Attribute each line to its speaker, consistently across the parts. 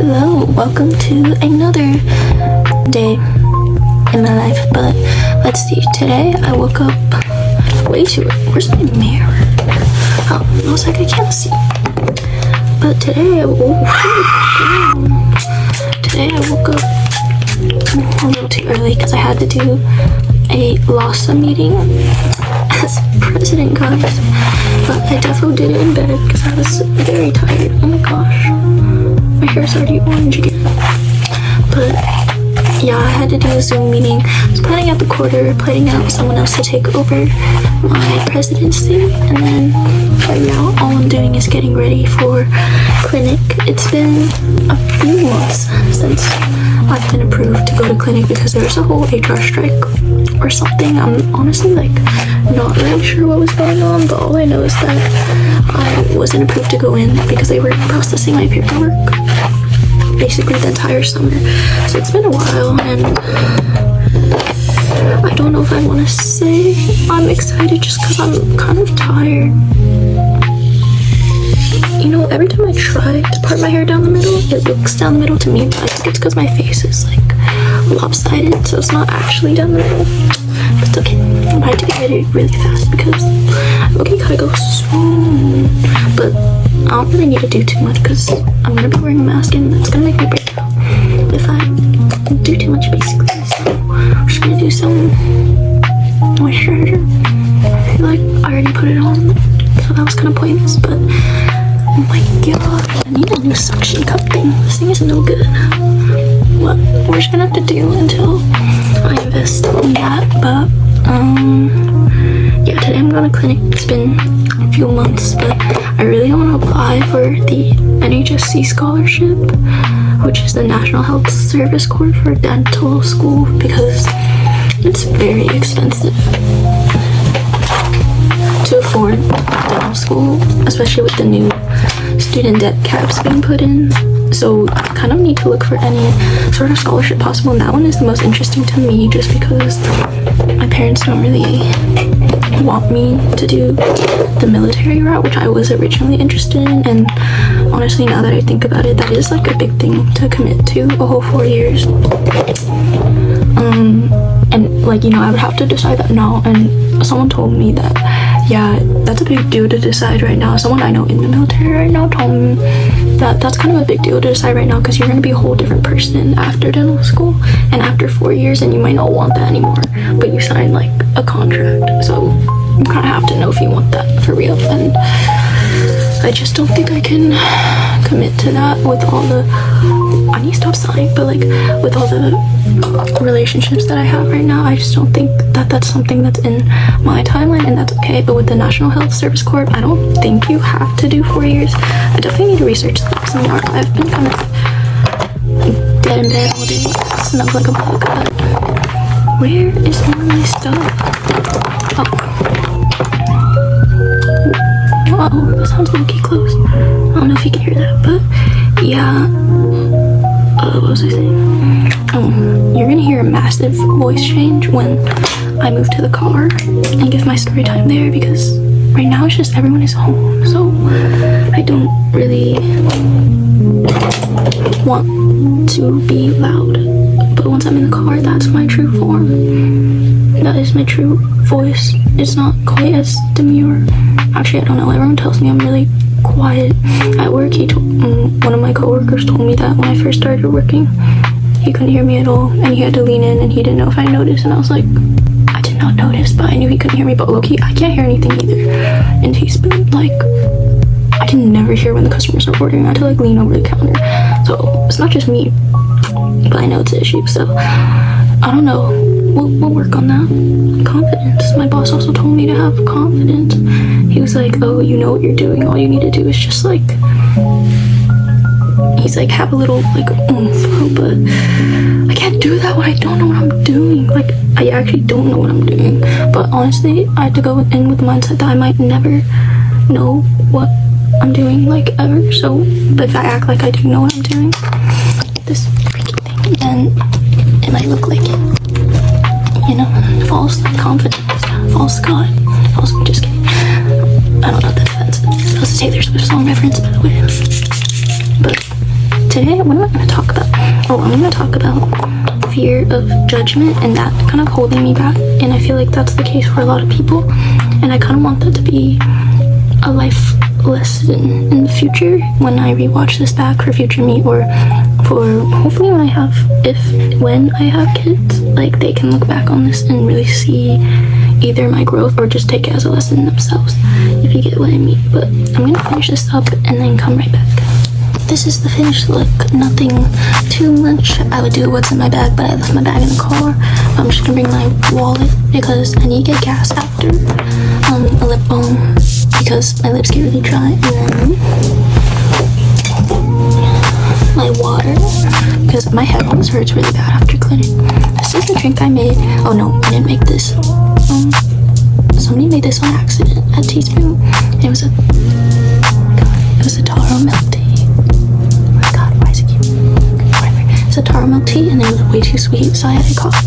Speaker 1: Hello, welcome to another day in my life. But let's see, today I woke up way too early. Where's my mirror? Oh, I was like, I can't see. But today I woke up a little too early because I had to do a lotta meeting as president, guys. But I definitely did it in bed because I was very tired. Oh my gosh, my hair's already orange again. But yeah, I had to do a Zoom meeting. I was planning out the quarter, planning out someone else to take over my presidency, and then right now all I'm doing is getting ready for clinic. It's been a few months since I've been approved to go to clinic because there was a whole HR strike or something. I'm honestly like not really sure what was going on, but all I know is that I wasn't approved to go in because they were processing my paperwork basically the entire summer. So it's been a while, and I don't know if I want to say I'm excited just because I'm kind of tired. You know, every time I try to part my hair down the middle, it looks down the middle to me, but I think it's because my face is like lopsided, so it's not actually down the middle. But it's okay. I have to get ready really fast because I'm okay, gotta go soon. But I don't really need to do too much because I'm gonna be wearing a mask and that's gonna make me break out if I do too much, basically. So we're just gonna do some moisturizer. I feel like I already put it on, so that was kind of pointless, but oh my god, I need a new suction cup thing. This thing is no good. Well, we're just gonna have to do until I invest in that. But yeah, today I'm going to clinic. It's been a few months, but I really want to apply for the NHSC scholarship, which is the National Health Service Corps for dental school, because it's very expensive to afford dental school, especially with the new student debt caps being put in. So I kind of need to look for any sort of scholarship possible, and that one is the most interesting to me just because my parents don't really want me to do the military route, which I was originally interested in. And honestly, now that I think about it, that is like a big thing to commit to, a whole 4 years. And like, you know, I would have to decide that now, and someone told me that, yeah, that's a big deal to decide right now. Someone I know in the military right now told me that that's kind of a big deal to decide right now because you're going to be a whole different person after dental school and after 4 years, and you might not want that anymore, but you sign like a contract, so you kind of have to know if you want that for real. And I just don't think I can commit to that with all the, I need to stop sighing, but like with all the relationships that I have right now, I just don't think that that's something that's in my timeline, and that's okay. But with the National Health Service Corps, I don't think you have to do 4 years. I definitely need to research that some more. I've been kind of dead in bed all day, snug like a bug. But where is all my stuff? Oh, that sounds low-key close. I don't know if you can hear that, but yeah. What was I saying? You're gonna hear a massive voice change when I move to the car and give my story time there, because right now it's just everyone is home, so I don't really want to be loud. But once I'm in the car, that's my true form. That is my true voice. It's not quite as demure. Actually, I don't know. Everyone tells me I'm really quiet at work. One of my coworkers told me that when I first started working, he couldn't hear me at all, and he had to lean in, and he didn't know if I noticed. And I was like, I did not notice, but I knew he couldn't hear me. But low-key, I can't hear anything either in teaspoon. Like, I can never hear when the customers are ordering. I have to like lean over the counter. So it's not just me, but I know it's an issue. So I don't know. We'll work on that. Confidence. My boss also told me to have confidence. He was like, oh, you know what you're doing. All you need to do is just like, he's like, have a little like oomph. But I can't do that when I don't know what I'm doing. Like, I actually don't know what I'm doing. But honestly, I had to go in with the mindset that I might never know what I'm doing, like, ever. So, but if I act like I do know what I'm doing, this freaking thing, then it might look like it. You know, false confidence, false god, false, I'm just kidding. I don't know if that's offensive. That was a Taylor Swift song reference, by the way. But today, what am I going to talk about? Oh, I'm going to talk about fear of judgment and that kind of holding me back. And I feel like that's the case for a lot of people. And I kind of want that to be a life lesson in the future when I rewatch this back for future me, or for hopefully when I have kids, like they can look back on this and really see either my growth or just take it as a lesson themselves, if you get what I mean. But I'm gonna finish this up and then come right back. This is the finished look. Nothing too much. I would do what's in my bag, but I left my bag in the car. I'm just gonna bring my wallet because I need to get gas after. A lip balm because my lips get really dry, and then my water because my head always hurts really bad after clinic. This is the drink I made. Oh no, I didn't make this. Somebody made this on accident at Teaspoon. It was a taro milk tea. Oh my god, why is it cute? Whatever. It's a taro milk tea, and it was way too sweet, so I had a cough.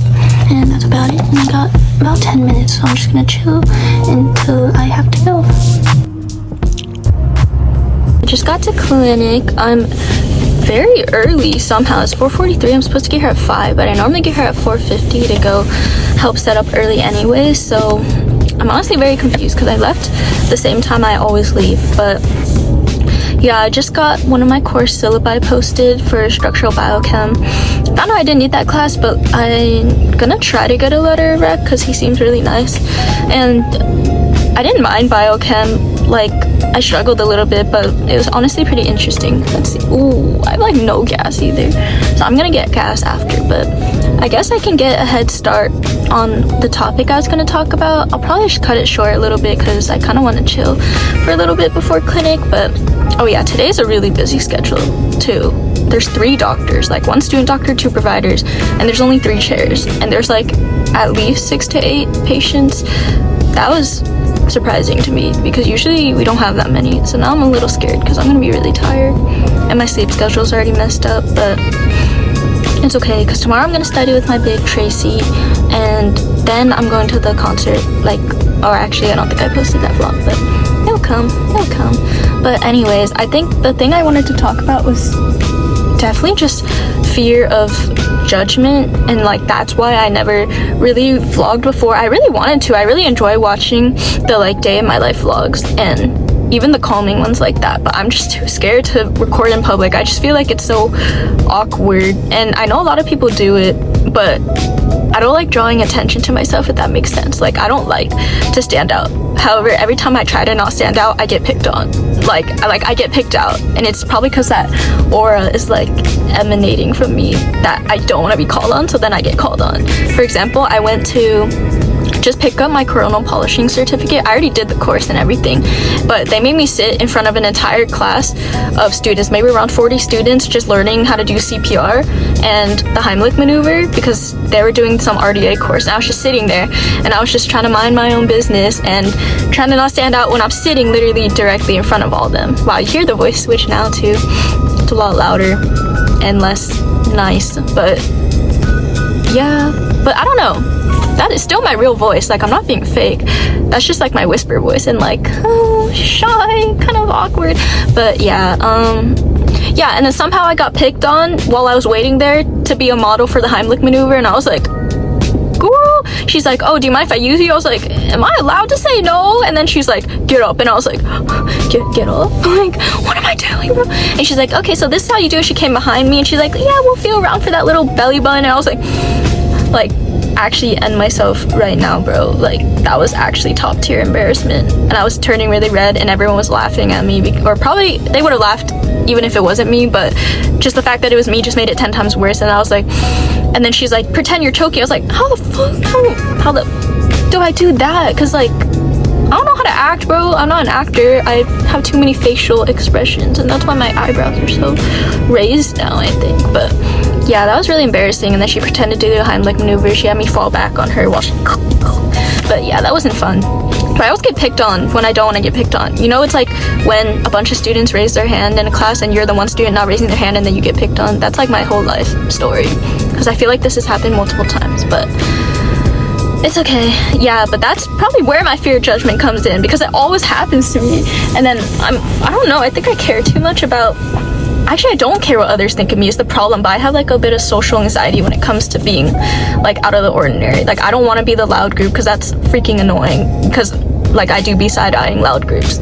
Speaker 1: And that's about it. And I got about 10 minutes, so I'm just gonna chill until I have to go. I just got to clinic. I'm very early somehow. It's 4:43. I'm supposed to get here at 5, but I normally get here at 4:50 to go help set up early anyway. So I'm honestly very confused because I left the same time I always leave. But yeah, I just got one of my course syllabi posted for structural biochem. Found out I didn't need that class, but I'm gonna try to get a letter of rec because he seems really nice. And I didn't mind biochem. Like, I struggled a little bit, but it was honestly pretty interesting. Let's see. Ooh, I have like no gas either, so I'm gonna get gas after. But I guess I can get a head start on the topic I was gonna talk about. I'll probably just cut it short a little bit because I kind of want to chill for a little bit before clinic. But oh yeah, today's a really busy schedule too. There's 3 doctors, like 1 student doctor, 2 providers, and there's only 3 chairs, and there's like at least 6 to 8 patients. That was surprising to me because usually we don't have that many. So now I'm a little scared because I'm gonna be really tired and my sleep schedule's already messed up, but it's okay because tomorrow I'm gonna study with my big Tracy, and then I'm going to the concert. Like, or actually I don't think I posted that vlog, but it'll come. But anyways, I think the thing I wanted to talk about was definitely just fear of judgment, and like that's why I never really vlogged before. I really wanted to. I really enjoy watching the like day in my life vlogs and even the calming ones like that, but I'm just too scared to record in public. I just feel like it's so awkward, and I know a lot of people do it, but I don't like drawing attention to myself, if that makes sense. Like, I don't like to stand out. However, every time I try to not stand out, I get picked on. I get picked out, and it's probably because that aura is like emanating from me that I don't want to be called on, so then I get called on. For example, I went to just pick up my coronal polishing certificate. I already did the course and everything, but they made me sit in front of an entire class of students, maybe around 40 students, just learning how to do CPR and the Heimlich maneuver because they were doing some RDA course. And I was just sitting there and I was just trying to mind my own business and trying to not stand out when I'm sitting literally directly in front of all of them. Wow, you hear the voice switch now too. It's a lot louder and less nice, but yeah, but I don't know. That is still my real voice. Like, I'm not being fake. That's just like my whisper voice and like, oh, shy, kind of awkward. But yeah, yeah, and then somehow I got picked on while I was waiting there to be a model for the Heimlich maneuver, and I was like, girl, she's like, oh, do you mind if I use you? I was like, am I allowed to say no? And then she's like, get up, and I was like, get up? I'm like, what am I doing, bro? And she's like, okay, so this is how you do it. She came behind me and she's like, yeah, we'll feel around for that little belly button. And I was like actually end myself right now, bro. Like, that was actually top tier embarrassment, and I was turning really red and everyone was laughing at me, or probably they would have laughed even if it wasn't me, but just the fact that it was me just made it 10 times worse. And I was like, and then she's like, pretend you're choking. I was like, how the fuck, how the do I do that? Because like, I don't know how to act, bro. I'm not an actor. I have too many facial expressions, and that's why my eyebrows are so raised now, I think. But yeah, that was really embarrassing. And then she pretended to do the Heimlich maneuver. She had me fall back on her while she but yeah, that wasn't fun. But I always get picked on when I don't want to get picked on. You know, it's like when a bunch of students raise their hand in a class and you're the one student not raising their hand and then you get picked on. That's like my whole life story, because I feel like this has happened multiple times, but it's okay. Yeah, but that's probably where my fear of judgment comes in, because it always happens to me. And then I don't know, I think I care too much about
Speaker 2: actually, I don't care what others think of me is the problem, but I have like a bit of social anxiety when it comes to being like out of the ordinary. Like I don't want to be the loud group because that's freaking annoying, because like I do be side-eyeing loud groups.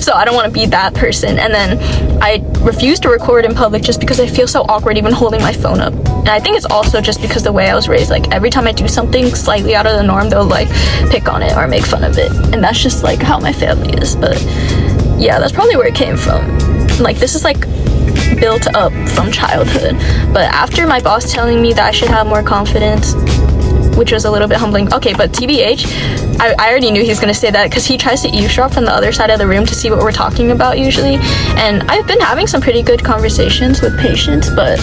Speaker 2: So I don't want to be that person. And then I refuse to record in public just because I feel so awkward even holding my phone up. And I think it's also just because the way I was raised, like every time I do something slightly out of the norm, they'll like pick on it or make fun of it, and that's just like how my family is. But yeah, that's probably where it came from. Like this is like built up from childhood. But after my boss telling me that I should have more confidence, which was a little bit humbling. Okay, but TBH, I already knew he was gonna say that because he tries to eavesdrop from the other side of the room to see what we're talking about usually. And I've been having some pretty good conversations with patients, but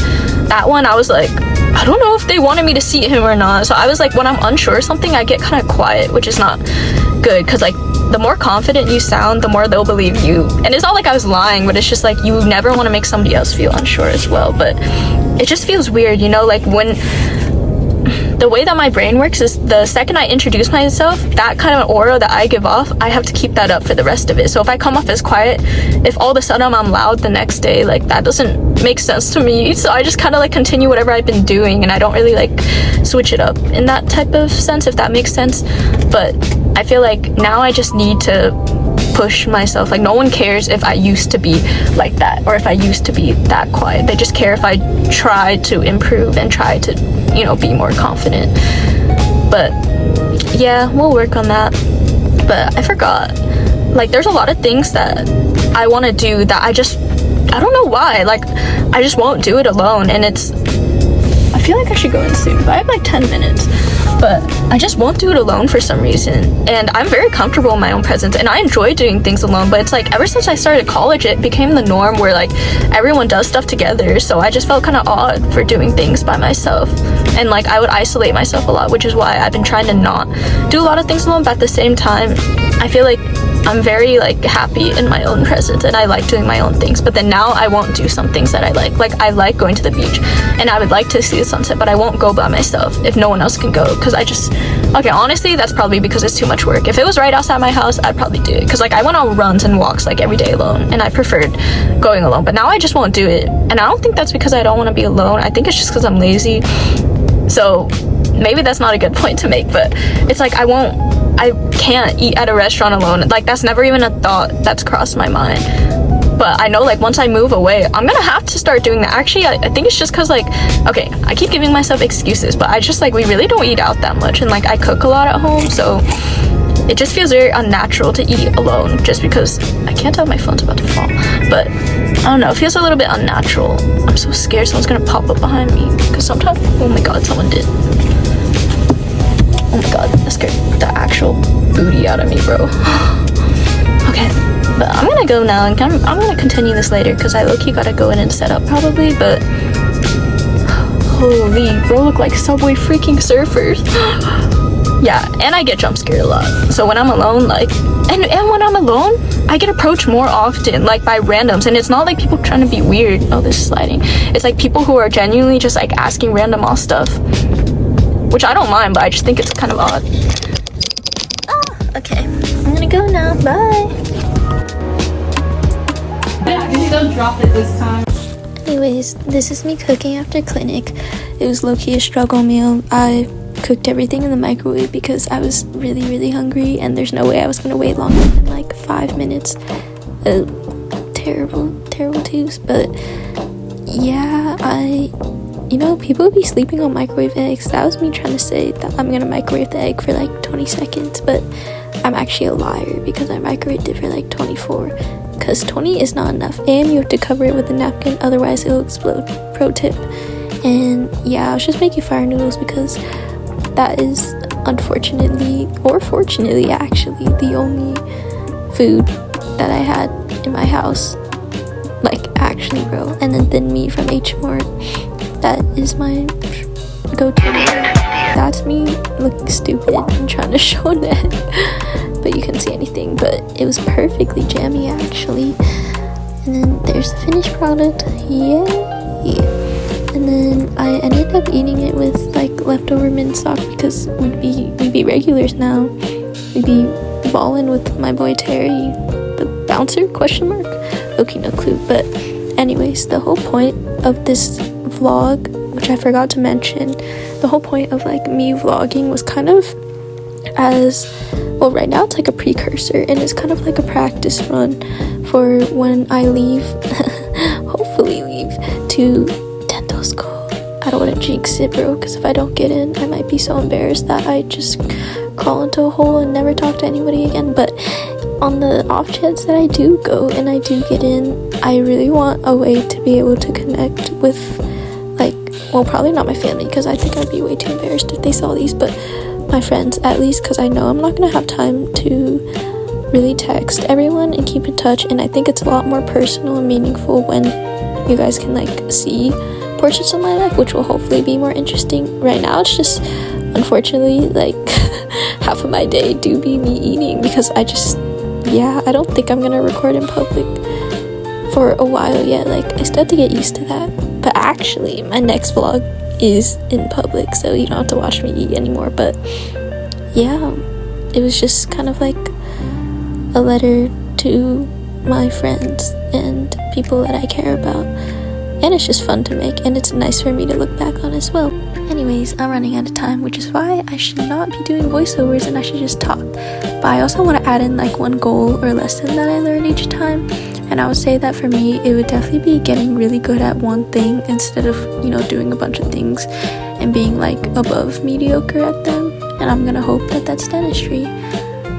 Speaker 2: that one I was like, I don't know if they wanted me to see him or not. So I was like, when I'm unsure of something, I get kind of quiet, which is not good, because like the more confident you sound, the more they'll believe you. And it's not like I was lying, but it's just like you never want to make somebody else feel unsure as well. But it just feels weird, you know, like when the way that my brain works is the second I introduce myself, that kind of aura that I give off, I have to keep that up for the rest of it. So if I come off as quiet, if all of a sudden I'm loud the next day, like that doesn't make sense to me. So I just kind of like continue whatever I've been doing, and I don't really like switch it up in that type of sense, if that makes sense. But I feel like now I just need to push myself. Like no one cares if I used to be like that or if I used to be that quiet. They just care if I try to improve and try to, you know, be more confident. But yeah, we'll work on that. But I forgot, like there's a lot of things that I want to do that I don't know why, like I just won't do it alone. And I feel like I should go in soon, but I have like 10 minutes. But I just won't do it alone for some reason. And I'm very comfortable in my own presence, and I enjoy doing things alone. But it's like ever since I started college, it became the norm where like everyone does stuff together. So I just felt kind of odd for doing things by myself. And like I would isolate myself a lot, which is why I've been trying to not do a lot of things alone. But at the same time, I feel like I'm very like happy in my own presence, and I like doing my own things. But then now I won't do some things that I like. Like I like going to the beach, and I would like to see the sunset, but I won't go by myself if no one else can go, because okay, honestly, that's probably because it's too much work. If it was right outside my house, I'd probably do it, because like I went on runs and walks like every day alone, and I preferred going alone. But now I just won't do it, and I don't think that's because I don't want to be alone. I think it's just because I'm lazy. So maybe that's not a good point to make, but it's like I can't eat at a restaurant alone. Like that's never even a thought that's crossed my mind. But I know like once I move away, I'm gonna have to start doing that. Actually, I think it's just because like, okay, I keep giving myself excuses, but I just like, we really don't eat out that much, and like I cook a lot at home, so it just feels very unnatural to eat alone, just because I can't tell, my phone's about to fall. But I don't know, it feels a little bit unnatural. I'm so scared someone's gonna pop up behind me, because sometimes, oh my god, someone did. Oh my god, that scared the actual booty out of me, bro. Okay, but I'm gonna go now, and I'm gonna continue this later, because I low-key gotta go in and set up probably. But holy, bro, look like Subway freaking Surfers. Yeah, and I get jump scared a lot. So when I'm alone, like, and when I'm alone, I get approached more often, like by randoms. And it's not like people trying to be weird. Oh, this is sliding. It's like people who are genuinely just like asking random all stuff, which I don't mind, but I just think it's kind of odd. Okay, I'm gonna go now. Bye.
Speaker 3: Yeah, you don't drop it this time.
Speaker 1: Anyways, this is me cooking after clinic. It was low-key a struggle meal. I cooked everything in the microwave because I was really, really hungry, and there's no way I was gonna wait longer than like 5 minutes. Terrible twos. But yeah, you know, people be sleeping on microwave eggs. That was me trying to say that I'm gonna microwave the egg for like 20 seconds, but I'm actually a liar because I microwaved it for like 24, because 20 is not enough, and you have to cover it with a napkin, otherwise it'll explode. Pro tip. And yeah, I was just making fire noodles because that is unfortunately, or fortunately actually, the only food that I had in my house. Like actually, bro. And then thin meat from H-Mart. That is my go-to. That's me looking stupid and trying to show neck, but you couldn't see anything. But it was perfectly jammy actually. And then there's the finished product. Yay! And then I ended up eating it with like leftover mint stock, because we'd be regulars now. We'd be balling with my boy Terry, the bouncer, question mark. Okay, no clue. But anyways, the whole point of this vlog, which I forgot to mention, the whole point of like me vlogging was kind of as well, right now it's like a precursor, and it's kind of like a practice run for when I leave hopefully leave to dental school. I don't want to jinx it, bro, because if I don't get in, I might be so embarrassed that I just crawl into a hole and never talk to anybody again. But on the off chance that I do go and I do get in, I really want a way to be able to connect with, like, well, probably not my family, because I think I'd be way too embarrassed if they saw these, but my friends at least, because I know I'm not gonna have time to really text everyone and keep in touch. And I think it's a lot more personal and meaningful when you guys can like see portions of my life, which will hopefully be more interesting. Right now it's just, unfortunately, like half of my day do be me eating, because I don't think I'm gonna record in public for a while yet. Like, I still have to get used to that. But actually, my next vlog is in public, so you don't have to watch me eat anymore. But yeah, it was just kind of like a letter to my friends and people that I care about, and it's just fun to make, and it's nice for me to look back on as well. Anyways, I'm running out of time, which is why I should not be doing voiceovers and I should just talk. But I also want to add in like one goal or lesson that I learned each time, and I would say that for me it would definitely be getting really good at one thing instead of, you know, doing a bunch of ththings and being like above mediocre at them. And I'm gonna hope that that's dentistry.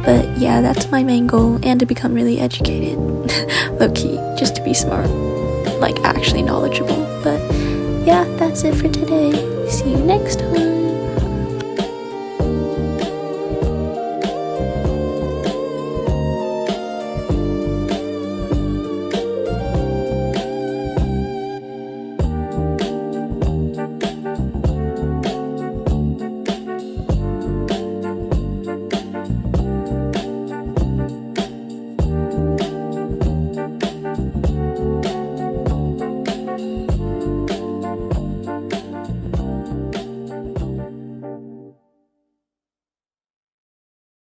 Speaker 1: But yeah, that's my main goal, and to become really educated low-key, just to be smart, like actually knowledgeable. But yeah, that's it for today. See you next time.